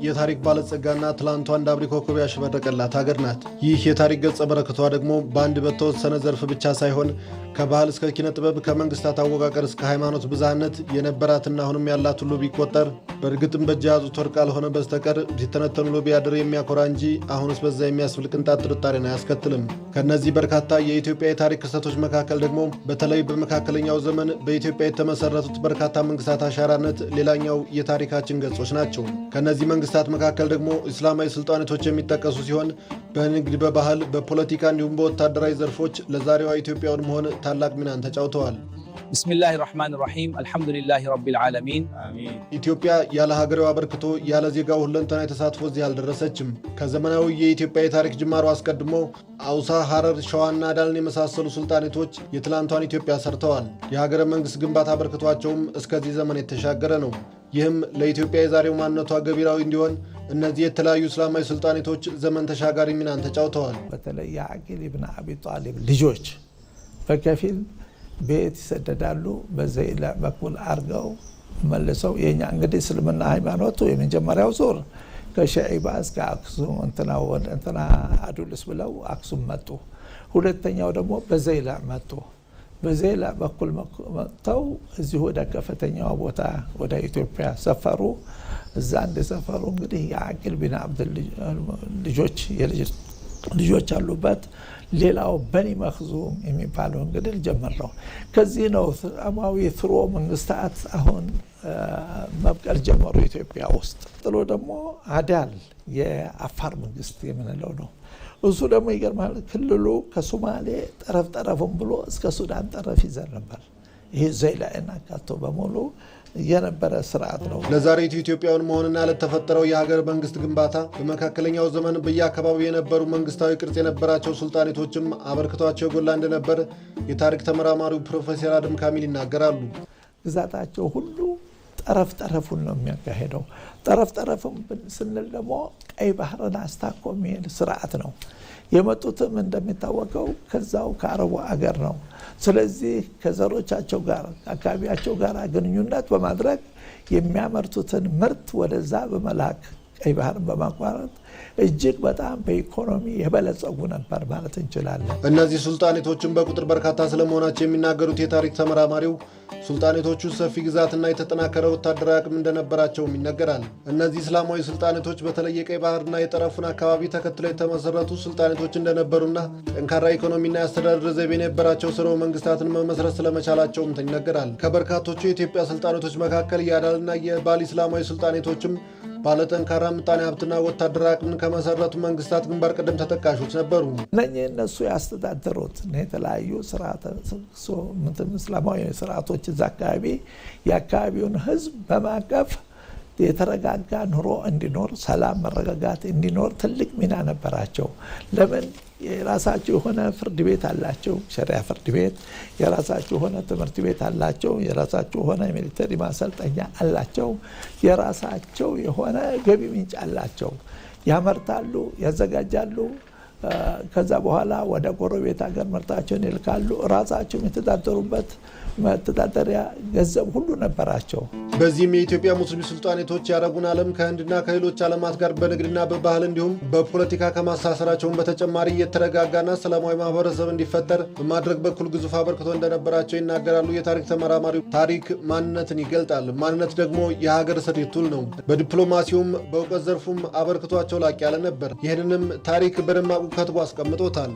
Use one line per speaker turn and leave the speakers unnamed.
የታሪክ ባለጸጋና ትላንቷን ዳብሪ ኮከብ ያሸበረቀላት ሀገር ናት። ይህ የታሪክ ገጸ በረከቷ ደግሞ በአንድ በተወሰነ ዘርፍ ብቻ ሳይሆን ከባህል እስከ ኪነ ጥበብ ከመንግስታት አወቃቀር እስከ ሃይማኖት ብዝሃነት የነበራትና አሁንም ያላት ሁሉ ቢቆጠር በእርግጥም በእጅ ያዙት ወርቅ ካልሆነ በስተቀር ሲተነተኑ ውሎ ቢያድር የሚያኮራ እንጂ አሁንስ በዛ የሚያስብል ቅንጣት ጥርጣሬን አያስከትልም። ከነዚህ በርካታ የኢትዮጵያ የታሪክ ክስተቶች መካከል ደግሞ በተለይ በመካከለኛው ዘመን በኢትዮጵያ የተመሰረቱት በርካታ መንግስታት አሻራነት ሌላኛው የታሪካችን ገጾች ናቸው። ከነዚህ መንግስታት መካከል ደግሞ እስላማዊ ሱልጣኔቶች የሚጠቀሱ ሲሆን በንግድ፣ በባህል፣ በፖለቲካ እንዲሁም በወታደራዊ ዘርፎች ለዛሬዋ ኢትዮጵያውን መሆን ታላቅ ሚናን ተጫውተዋል።
ቢስሚላሂ ራህማኒ ራሂም አልሐምዱሊላሂ ረቢል ዓለሚን።
ኢትዮጵያ ያለ ሀገሬው አበርክቶ ያለ ዜጋው ሁለንተናዊ ተሳትፎ እዚህ አልደረሰችም። ከዘመናዊ የኢትዮጵያ የታሪክ ጅማሮ አስቀድሞ አውሳ፣ ሐረር፣ ሸዋና አዳልን የመሳሰሉ ሱልጣኔቶች የትላንቷን ኢትዮጵያ ሰርተዋል። የሀገረ መንግስት ግንባታ አበርክቷቸውም እስከዚህ ዘመን የተሻገረ ነው። ይህም ለኢትዮጵያ የዛሬው ማንነቷ ገቢራዊ እንዲሆን እነዚህ የተለያዩ እስላማዊ ሱልጣኔቶች ዘመን ተሻጋሪ ሚናን ተጫውተዋል።
በተለይ የአቂል ኢብን አቢ ጣሊብ ልጆች በከፊል ቤት ይሰደዳሉ። በዘይላ በኩል አርገው መልሰው የኛ እንግዲህ እስልምና ሃይማኖቱ የመጀመሪያው ዙር ከሸዒባ እስከ አክሱም እንትና አዱልስ ብለው አክሱም መጡ። ሁለተኛው ደግሞ በዘይላ መጡ። በዘይላ በኩል መጥተው እዚሁ ወደ ከፍተኛው ቦታ ወደ ኢትዮጵያ ሰፈሩ። እዛ እንደሰፈሩ እንግዲህ የአቂል ቢን አብድ ልጆች ልጆች አሉበት። ሌላው በኒ መክዙም የሚባለው እንግዲህ ጀመረው። ከዚህ ነው እስላማዊ ስርወ መንግስታት አሁን መብቀል ጀመሩ ኢትዮጵያ ውስጥ። ጥሎ ደግሞ አዳል የአፋር መንግስት የምንለው ነው። እሱ ደግሞ ይገርማል። ክልሉ ከሶማሌ ጠረፍም ብሎ እስከ ሱዳን ጠረፍ ይዘር ነበር። ይሄ ዘይላና ካቶ በሙሉ የነበረ ስርዓት ነው።
ለዛሬቱ ኢትዮጵያውን መሆንና ለተፈጠረው የሀገር መንግስት ግንባታ በመካከለኛው ዘመን በየአካባቢው የነበሩ መንግስታዊ ቅርጽ የነበራቸው ሱልጣኔቶችም አበርክቷቸው ጎላ እንደነበር የታሪክ ተመራማሪው ፕሮፌሰር አደም ካሚል ይናገራሉ።
ግዛታቸው ሁሉ ጠረፉን ነው የሚያካሄደው። ጠረፍም ስንል ደግሞ ቀይ ባህርን አስታኮ የሚሄድ ስርዓት ነው። የመጡትም እንደሚታወቀው ከዛው ከአረቡ አገር ነው። ስለዚህ ከዘሮቻቸው ጋር አካባቢያቸው ጋር ግንኙነት በማድረግ የሚያመርቱትን ምርት ወደዛ በመላክ ቀይ ባህርን በማቋረጥ እጅግ በጣም በኢኮኖሚ የበለጸጉ ነበር ማለት እንችላለን።
እነዚህ ሱልጣኔቶችን በቁጥር በርካታ ስለመሆናቸው የሚናገሩት የታሪክ ተመራማሪው ሱልጣኔቶቹ ሰፊ ግዛትና የተጠናከረ ወታደራዊ አቅም እንደነበራቸውም ይነገራል። እነዚህ እስላማዊ ሱልጣኔቶች በተለይ የቀይ ባህርና የጠረፉን አካባቢ ተከትለው የተመሰረቱ ሱልጣኔቶች እንደነበሩና ጠንካራ ኢኮኖሚና የአስተዳደር ዘይቤ የነበራቸው ስርወ መንግስታትን መመስረት ስለመቻላቸውም ይነገራል። ከበርካቶቹ የኢትዮጵያ ሱልጣኔቶች መካከል የአዳልና የባሊ እስላማዊ ሱልጣኔቶችም ባለጠንካራ ምጣኔ ሀብትና ወታደራዊ አቅምን ከመሰረቱ መንግስታት ግንባር ቀደም ተጠቃሾች ነበሩ።
እነሱ ያስተዳደሩት የተለያዩ እስላማዊ ስርዓቶች እዛ አካባቢ የአካባቢውን ህዝብ በማቀፍ የተረጋጋ ኑሮ እንዲኖር፣ ሰላም መረጋጋት እንዲኖር ትልቅ ሚና ነበራቸው። ለምን? የራሳቸው የሆነ ፍርድ ቤት አላቸው፣ ሸሪዓ ፍርድ ቤት። የራሳቸው የሆነ ትምህርት ቤት አላቸው። የራሳቸው የሆነ ሚሊተሪ ማሰልጠኛ አላቸው። የራሳቸው የሆነ ገቢ ምንጭ አላቸው። ያመርታሉ፣ ያዘጋጃሉ። ከዛ በኋላ ወደ ጎረቤት ሀገር ምርታቸውን ይልካሉ። ራሳቸው የተዳደሩበት መተዳደሪያ ገንዘብ ሁሉ ነበራቸው።
በዚህም የኢትዮጵያ ሙስሊም ሱልጣኔቶች የአረቡን ዓለም ከህንድና ከሌሎች ዓለማት ጋር በንግድና በባህል እንዲሁም በፖለቲካ ከማሳሰራቸውን በተጨማሪ የተረጋጋና ሰላማዊ ማህበረሰብ እንዲፈጠር በማድረግ በኩል ግዙፍ አበርክቶ እንደነበራቸው ይናገራሉ የታሪክ ተመራማሪው። ታሪክ ማንነትን ይገልጣል። ማንነት ደግሞ የሀገር ስሪት ቱል ነው። በዲፕሎማሲውም በእውቀት ዘርፉም አበርክቷቸው ላቅ ያለ ነበር። ይህንንም ታሪክ በደማቁ ከትቦ አስቀምጦታል።